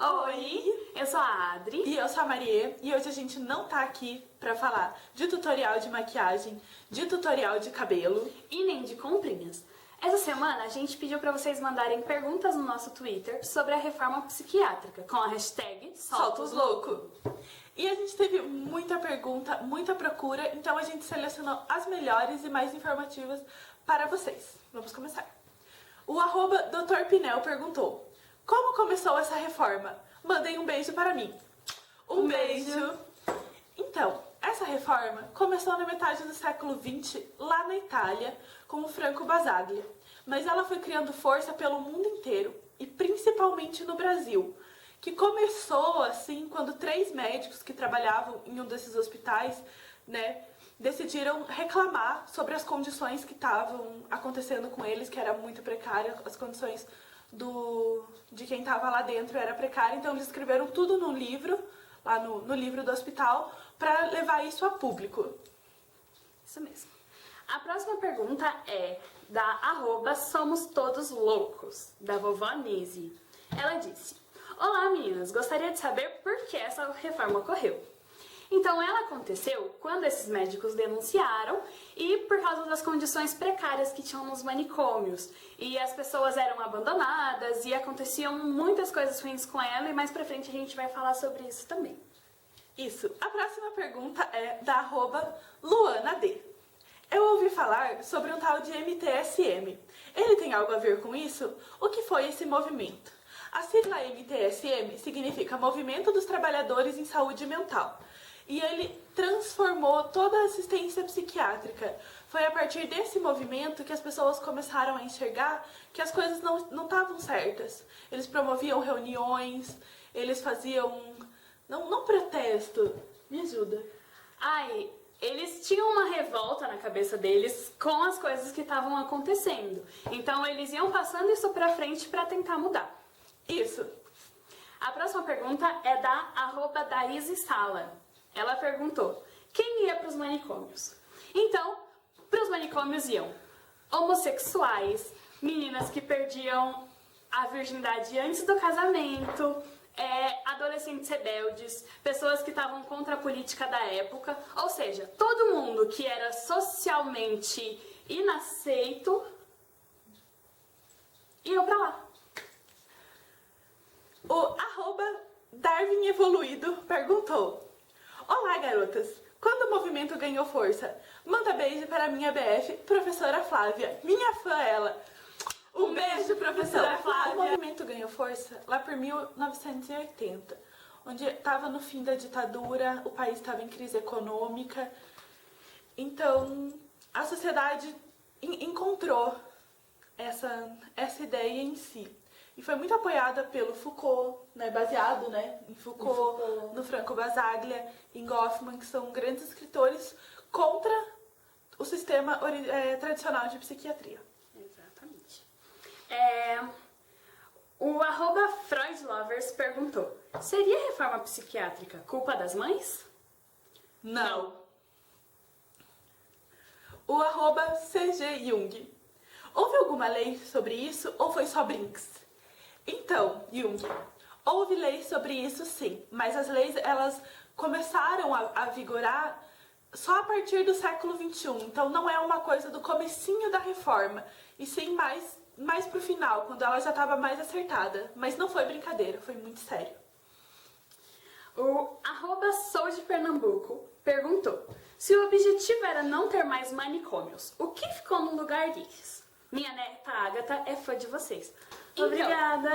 Oi, eu sou a Adri. E eu sou a Marie, e hoje a gente não tá aqui pra falar de tutorial de maquiagem, de tutorial de cabelo E nem de comprinhas. Essa semana a gente pediu pra vocês mandarem perguntas no nosso Twitter sobre a reforma psiquiátrica, com a hashtag #SoltaOsLouco. E a gente teve muita pergunta, muita procura, então a gente selecionou as melhores e mais informativas para vocês. Vamos começar. O @Dr. Pinel perguntou: como começou essa reforma? Mandem um beijo para mim. Um beijo! Então, essa reforma começou na metade do século XX, lá na Itália, com o Franco Basaglia. Mas ela foi criando força pelo mundo inteiro, e principalmente no Brasil, que começou assim quando 3 médicos que trabalhavam em um desses hospitais, decidiram reclamar sobre as condições que estavam acontecendo com eles, que era muito precária, as condições de quem estava lá dentro era precária, então eles escreveram tudo num livro, lá no livro do hospital, para levar isso a público. Isso mesmo. A próxima pergunta é da @SomosTodosLoucos, da vovó Nise. Ela disse: olá meninas, gostaria de saber por que essa reforma ocorreu. Então ela aconteceu quando esses médicos denunciaram e por causa das condições precárias que tinham nos manicômios. E as pessoas eram abandonadas e aconteciam muitas coisas ruins com ela, e mais pra frente a gente vai falar sobre isso também. Isso. A próxima pergunta é da @LuanaD. Eu ouvi falar sobre um tal de MTSM. Ele tem algo a ver com isso? O que foi esse movimento? A sigla MTSM significa Movimento dos Trabalhadores em Saúde Mental. E ele transformou toda a assistência psiquiátrica. Foi a partir desse movimento que as pessoas começaram a enxergar que as coisas não estavam certas. Eles promoviam reuniões, eles faziam... Não protesto, me ajuda. Eles tinham uma revolta na cabeça deles com as coisas que estavam acontecendo. Então eles iam passando isso pra frente pra tentar mudar. Isso. A próxima pergunta é da @DaíseSala. Ela perguntou: quem ia para os manicômios? Então, para os manicômios iam homossexuais, meninas que perdiam a virgindade antes do casamento, adolescentes rebeldes, pessoas que estavam contra a política da época, ou seja, todo mundo que era socialmente inaceito ia para lá. O @DarwinEvoluído perguntou: olá, garotas! Quando o movimento ganhou força? Manda beijo para minha BF, professora Flávia. Minha fã, ela. Um beijo, professora Flávia! O movimento ganhou força lá por 1980, onde estava no fim da ditadura, o país estava em crise econômica. Então, a sociedade encontrou essa ideia em si. E foi muito apoiada pelo Foucault, baseado em Foucault, no Franco Basaglia, em Goffman, que são grandes escritores contra o sistema tradicional de psiquiatria. Exatamente. O @FreudLovers perguntou: seria a reforma psiquiátrica culpa das mães? Não. O @CGJung: houve alguma lei sobre isso ou foi só brinks? Então, Jung, houve leis sobre isso sim, mas as leis elas começaram a vigorar só a partir do século XXI, então não é uma coisa do comecinho da reforma, e sim mais pro final, quando ela já estava mais acertada, mas não foi brincadeira, foi muito sério. O @SouDePernambuco perguntou: se o objetivo era não ter mais manicômios, o que ficou no lugar deles? Minha neta Agatha é fã de vocês. Obrigada!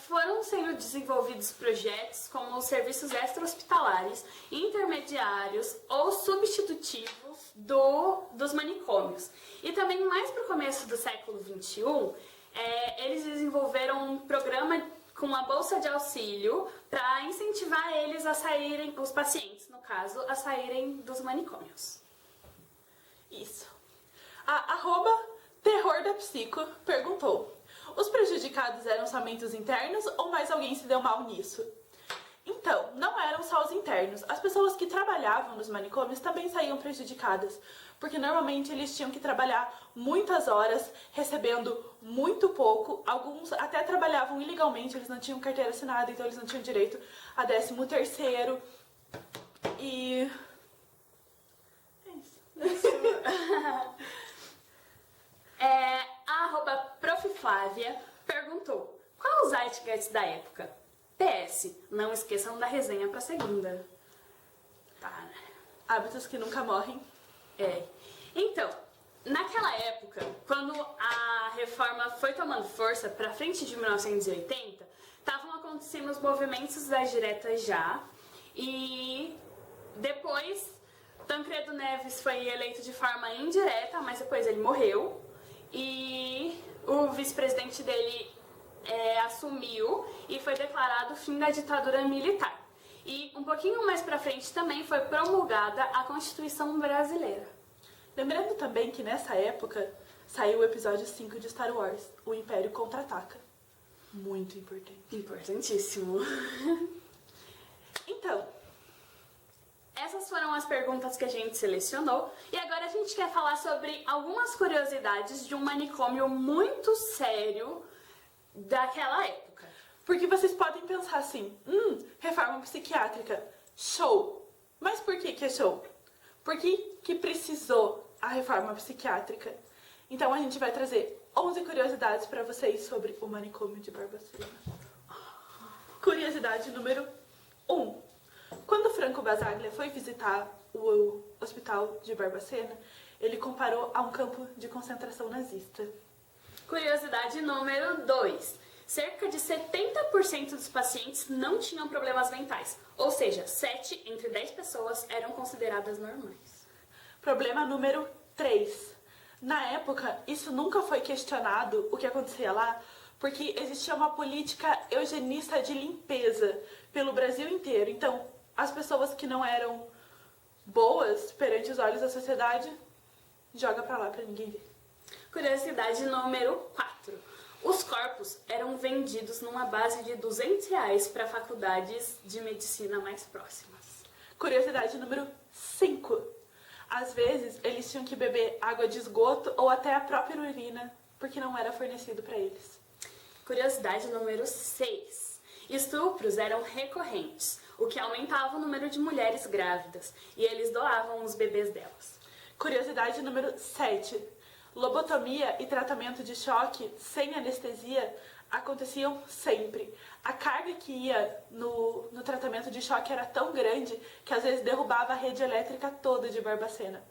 Foram sendo desenvolvidos projetos como os serviços extra-hospitalares, intermediários ou substitutivos dos manicômios. E também mais para o começo do século XXI, eles desenvolveram um programa com uma bolsa de auxílio para incentivar eles a saírem, os pacientes no caso, a saírem dos manicômios. Isso. A @Terror da Psico perguntou: os prejudicados eram somente os internos ou mais alguém se deu mal nisso? Então, não eram só os internos. As pessoas que trabalhavam nos manicômios também saíam prejudicadas, porque normalmente eles tinham que trabalhar muitas horas, recebendo muito pouco. Alguns até trabalhavam ilegalmente, eles não tinham carteira assinada, então eles não tinham direito a 13º. E... é isso. A @profFlávia perguntou: qual o Zeitgeist da época? PS, não esqueçam da resenha pra segunda. Tá, né? Hábitos que nunca morrem. Então, naquela época, quando a reforma foi tomando força pra frente de 1980, estavam acontecendo os movimentos das diretas já, e depois Tancredo Neves foi eleito de forma indireta, mas depois ele morreu, e o vice-presidente dele assumiu e foi declarado o fim da ditadura militar. E um pouquinho mais pra frente também foi promulgada a Constituição Brasileira. Lembrando também que nessa época saiu o episódio 5 de Star Wars, O Império Contra-Ataca. Muito importante. Importantíssimo. Então, essas foram as perguntas que a gente selecionou e agora a gente quer falar sobre algumas curiosidades de um manicômio muito sério daquela época. porque vocês podem pensar assim, reforma psiquiátrica, show. Mas por que é show? Por que precisou a reforma psiquiátrica? Então a gente vai trazer 11 curiosidades para vocês sobre o manicômio de Barbacena. Curiosidade número 1. Quando Franco Basaglia foi visitar o hospital de Barbacena, ele comparou a um campo de concentração nazista. Curiosidade número 2. Cerca de 70% dos pacientes não tinham problemas mentais, ou seja, 7 entre 10 pessoas eram consideradas normais. Problema número 3. Na época, isso nunca foi questionado, o que acontecia lá, porque existia uma política eugenista de limpeza pelo Brasil inteiro. Então, as pessoas que não eram boas perante os olhos da sociedade, joga pra lá pra ninguém ver. Curiosidade número 4. Os corpos eram vendidos numa base de R$200 para faculdades de medicina mais próximas. Curiosidade número 5. Às vezes, eles tinham que beber água de esgoto ou até a própria urina, porque não era fornecido para eles. Curiosidade número 6. Estupros eram recorrentes, o que aumentava o número de mulheres grávidas, e eles doavam os bebês delas. Curiosidade número 7. Lobotomia e tratamento de choque sem anestesia aconteciam sempre. A carga que ia no tratamento de choque era tão grande que às vezes derrubava a rede elétrica toda de Barbacena.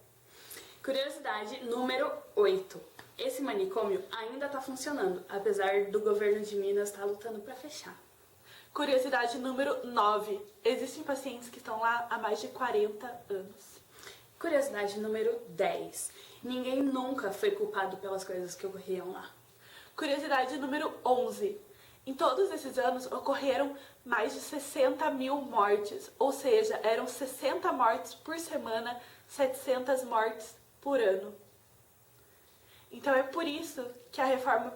Curiosidade número 8. Esse manicômio ainda está funcionando, apesar do governo de Minas estar lutando para fechar. Curiosidade número 9. Existem pacientes que estão lá há mais de 40 anos. Curiosidade número 10. Ninguém nunca foi culpado pelas coisas que ocorriam lá. Curiosidade número 11. Em todos esses anos ocorreram mais de 60 mil mortes, ou seja, eram 60 mortes por semana, 700 mortes por ano. Então é por isso que a reforma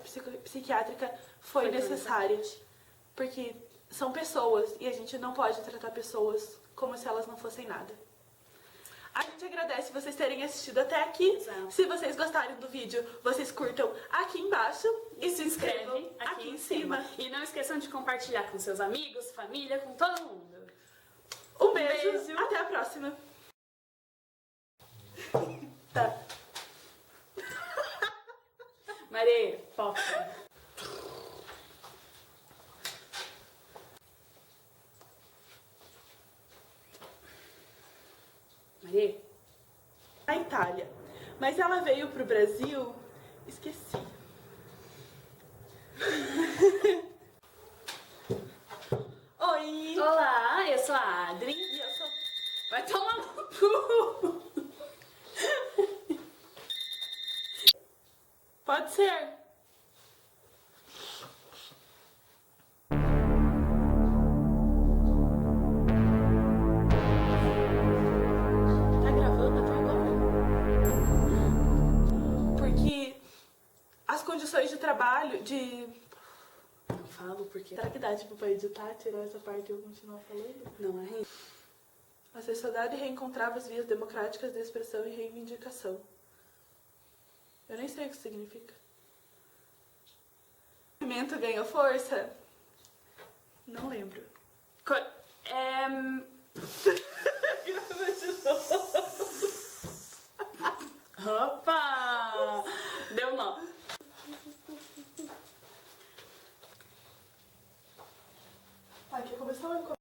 psiquiátrica foi necessária, porque são pessoas e a gente não pode tratar pessoas como se elas não fossem nada. A gente agradece vocês terem assistido até aqui. Exato. Se vocês gostarem do vídeo, vocês curtam aqui embaixo E se inscreve aqui em cima. E não esqueçam de compartilhar com seus amigos, família, com todo mundo. Um beijo. Até a próxima. Tá. Maria, foca. Maria? Na Itália. Mas ela veio pro Brasil... Esqueci. Oi! Olá, eu sou a Adri. E eu sou... Vai tomar no cu. Pode ser. Tá gravando até agora? Porque as condições de trabalho, falo porque... Será que dá, tipo, pra editar, tirar essa parte e eu continuar falando? Não é? A sociedade reencontrava as vias democráticas de expressão e reivindicação. Eu nem sei o que significa. O movimento ganhou força? Não lembro. Opa! Deu nó. Ah, quer começar ou eu começo?